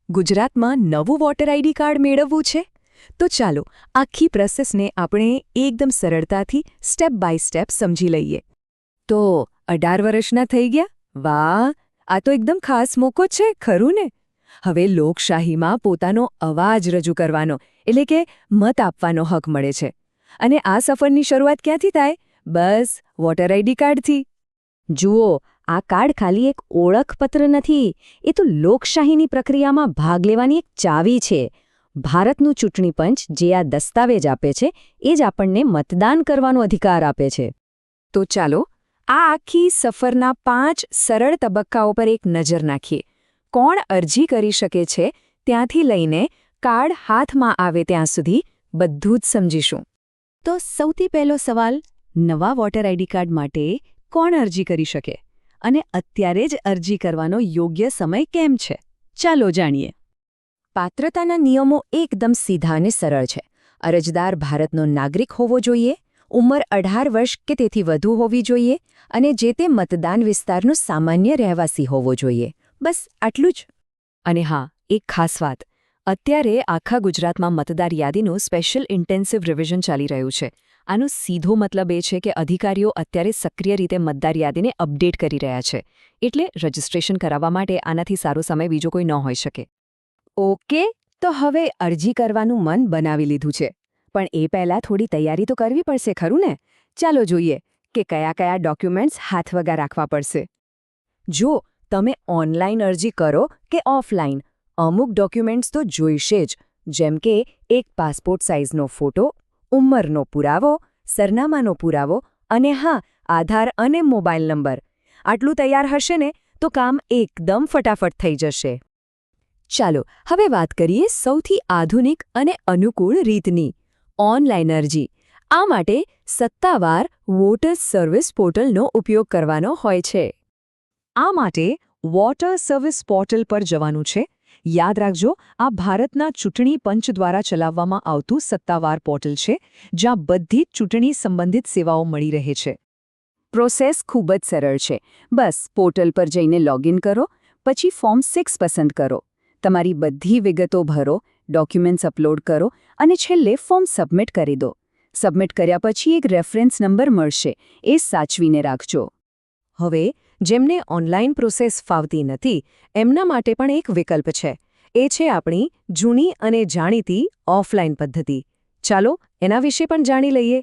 ગુજરાતમાં નવું voter ID card મેળવવું છે? તો ચાલો આખી પ્રોસેસને આપણે એકદમ સરળતાથી સ્ટેપ બાય સ્ટેપ સમજી લઈએ. તો 18 વર્ષના થઈ ગયા? વાહ, આ તો એકદમ ખાસ મોકો છે, ખરું ને? હવે લોકશાહીમાં પોતાનો અવાજ રજૂ કરવાનો એટલે કે મત આપવાનો હક મળે છે. અને આ સફરની શરૂઆત ક્યાંથી થાય? બસ વોટર આઈડી કાર્ડથી. જુઓ, આ કાર્ડ ખાલી એક ઓળખપત્ર નથી, એ તો લોકશાહીની પ્રક્રિયામાં ભાગ લેવાની એક ચાવી છે. ભારતનું ચૂંટણી પંચ જે આ દસ્તાવેજ આપે છે એ જ આપણને મતદાન કરવાનો અધિકાર આપે છે. તો ચાલો આ આખી સફરના 5 સરળ તબક્કાઓ પર એક નજર નાખીએ. કોણ અરજી કરી શકે છે ત્યાંથી લઈને કાર્ડ હાથમાં આવે ત્યાં સુધી બધું જ સમજીશું. તો સૌથી પહેલો સવાલ, નવા વોટર આઈડી કાર્ડ માટે કોણ અરજી કરી શકે? અને અત્યારે જ અરજી કરવાનો યોગ્ય સમય કેમ છે? ચાલો જાણીએ. પાત્રતાના નિયમો એકદમ સીધા અને સરળ છે. અરજદાર ભારતનો નાગરિક હોવો જોઈએ, ઉંમર 18 વર્ષ કે તેથી વધુ હોવી જોઈએ અને જે તે મતદાન વિસ્તારનો સામાન્ય રહેવાસી હોવો જોઈએ. બસ આટલું જ. અને હા, એક ખાસ વાત, અત્યારે આખા ગુજરાતમાં મતદાર યાદીનું સ્પેશિયલ ઇન્ટેન્સિવ રિવિઝન ચાલી રહ્યું છે. આનો સીધો મતલબ એ છે કે અધિકારીઓ અત્યારે સક્રિય રીતે મતદાર યાદીને અપડેટ કરી રહ્યા છે. એટલે રજિસ્ટ્રેશન કરાવવા માટે આનાથી સારો સમય બીજો કોઈ ન હોઈ શકે. ઓકે, તો હવે અરજી કરવાનું મન બનાવી લીધું છે. પણ એ પહેલાં થોડી તૈયારી તો કરવી પડશે, ખરું ને? ચાલો જોઈએ કે કયા કયા ડોક્યુમેન્ટ્સ હાથવગા રાખવા પડશે. જો તમે ઓનલાઈન અરજી કરો કે ઓફલાઈન, અમુક ડોક્યુમેન્ટ્સ તો જોઈશે જ, જેમ કે એક પાસપોર્ટ સાઇઝનો ફોટો, ઉંમરનો પુરાવો, સરનામાનો પુરાવો અને હા, આધાર અને મોબાઈલ નંબર. આટલું તૈયાર હશે ને તો કામ એકદમ ફટાફટ થઈ જશે. ચાલો હવે વાત કરીએ સૌથી આધુનિક અને અનુકૂળ રીતની, ઓનલાઈન અરજી. આ માટે સત્તાવાર વોટર સર્વિસ પોર્ટલનો ઉપયોગ કરવાનો હોય છે. આ માટે વોટર સર્વિસ પોર્ટલ પર જવાનું છે. યાદ રાખજો, આ ભારતના ચૂંટણી પંચ દ્વારા ચલાવવામાં આવતું સત્તાવાર પોર્ટલ છે, જ્યાં બધી જ ચૂંટણી સંબંધિત સેવાઓ મળી રહે છે. પ્રોસેસ ખૂબ જ સરળ છે. બસ પોર્ટલ પર જઈને લોગિન કરો, પછી ફોર્મ 6 પસંદ કરો. તમારી બધી વિગતો ભરો, ડોક્યુમેન્ટ્સ અપલોડ કરો અને છેલ્લે ફોર્મ સબમિટ કરી દો. સબમિટ કર્યા પછી એક રેફરન્સ નંબર મળશે, એ સાચવીને રાખજો. હવે જેમને ઓનલાઈન પ્રોસેસ ફાવતી નથી, એમના માટે પણ એક વિકલ્પ છે. એ છે આપણી જૂની અને જાણીતી ઓફલાઈન પદ્ધતિ. ચાલો એના વિશે પણ જાણી લઈએ.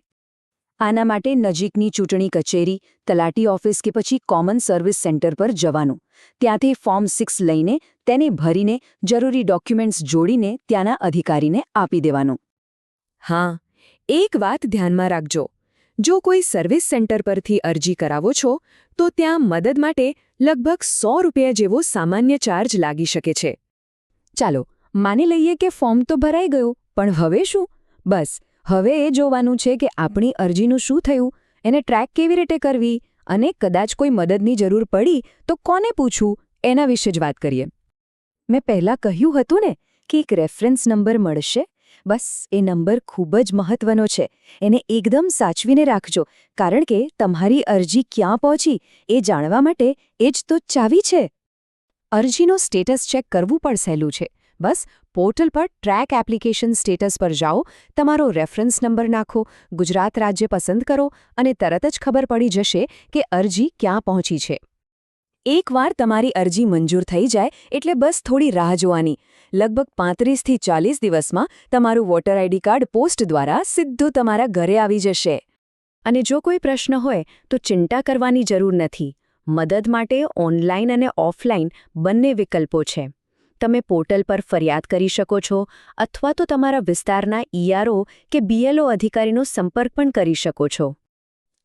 આના માટે નજીકની ચૂંટણી કચેરી, તલાટી ઓફિસ કે પછી કોમન સર્વિસ સેન્ટર પર જવાનું. ત્યાંથી ફોર્મ 6 લઈને તેને ભરીને જરૂરી ડોક્યુમેન્ટ્સ જોડીને ત્યાંના અધિકારીને આપી દેવાનું. હા, એક વાત ધ્યાનમાં રાખજો. જો કોઈ સર્વિસ સેન્ટર પરથી અરજી કરાવો છો તો ત્યાં મદદ માટે લગભગ 100 રૂપિયા જેવો સામાન્ય ચાર્જ લાગી શકે છે. ચાલો માની લઈએ કે ફોર્મ તો ભરાઈ ગયું, પણ હવે શું? બસ હવે એ જોવાનું છે કે આપણી અરજીનું શું થયું, એને ટ્રેક કેવી રીતે કરવી અને કદાચ કોઈ મદદની જરૂર પડી તો કોને પૂછવું, એના વિશે જ વાત કરીએ. મેં પહેલાં કહ્યું હતું ને કે એક રેફરન્સ નંબર મળશે. બસ એ નંબર ખૂબ જ મહત્વનો છે. એને એકદમ સાચવીને રાખજો, કારણ કે તમારી અરજી ક્યાં પહોંચી એ જાણવા માટે એ જ તો ચાવી છે. અરજીનો સ્ટેટસ ચેક કરવું પણ સહેલું છે. બસ પોર્ટલ પર ટ્રેક એપ્લિકેશન સ્ટેટસ પર જાઓ, તમારો રેફરન્સ નંબર નાખો, ગુજરાત રાજ્ય પસંદ કરો અને તરત જ ખબર પડી જશે કે અરજી ક્યાં પહોંચી છે. એકવાર તમારી અરજી મંજૂર થઈ જાય એટલે બસ થોડી રાહ જોવાની. લગભગ 35 થી 40 દિવસમાં તમારું વોટર આઈડી કાર્ડ પોસ્ટ દ્વારા સીધું તમારા ઘરે આવી જશે. અને જો કોઈ પ્રશ્ન હોય તો ચિંતા કરવાની જરૂર નથી. મદદ માટે ઓનલાઈન અને ઓફલાઈન બંને વિકલ્પો છે. તમે પોર્ટલ પર ફરિયાદ કરી શકો છો અથવા તો તમારા વિસ્તારના ઈઆરઓ કે બીએલઓ અધિકારીનો સંપર્ક પણ કરી શકો છો.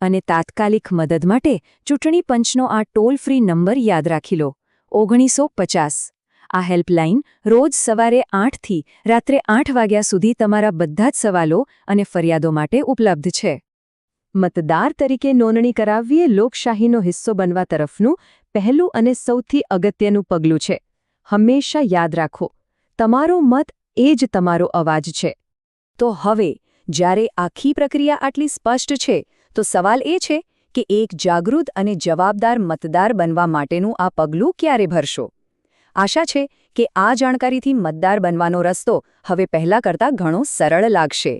અને તાત્કાલિક મદદ માટે ચૂંટણી પંચનો આ ટોલ ફ્રી નંબર યાદ રાખી લો, 1950. આ હેલ્પલાઇન રોજ સવારે 8 થી રાત્રે 8 વાગ્યા સુધી તમારા બધા જ સવાલો અને ફરિયાદો માટે ઉપલબ્ધ છે. મતદાર તરીકે નોંધણી કરાવવી એ લોકશાહીનો હિસ્સો બનવા તરફનું પહેલું અને સૌથી અગત્યનું પગલું છે. હંમેશા યાદ રાખો, તમારો મત એ જ તમારો અવાજ છે. તો હવે જ્યારે આખી પ્રક્રિયા આટલી સ્પષ્ટ છે, તો સવાલ એ છે કે એક જાગૃત અને જવાબદાર મતદાર બનવા માટેનું આ પગલું ક્યારે ભરશો? આશા છે કે આ જાણકારીથી મતદાર બનવાનો રસ્તો હવે પહેલા કરતાં ઘણો સરળ લાગશે.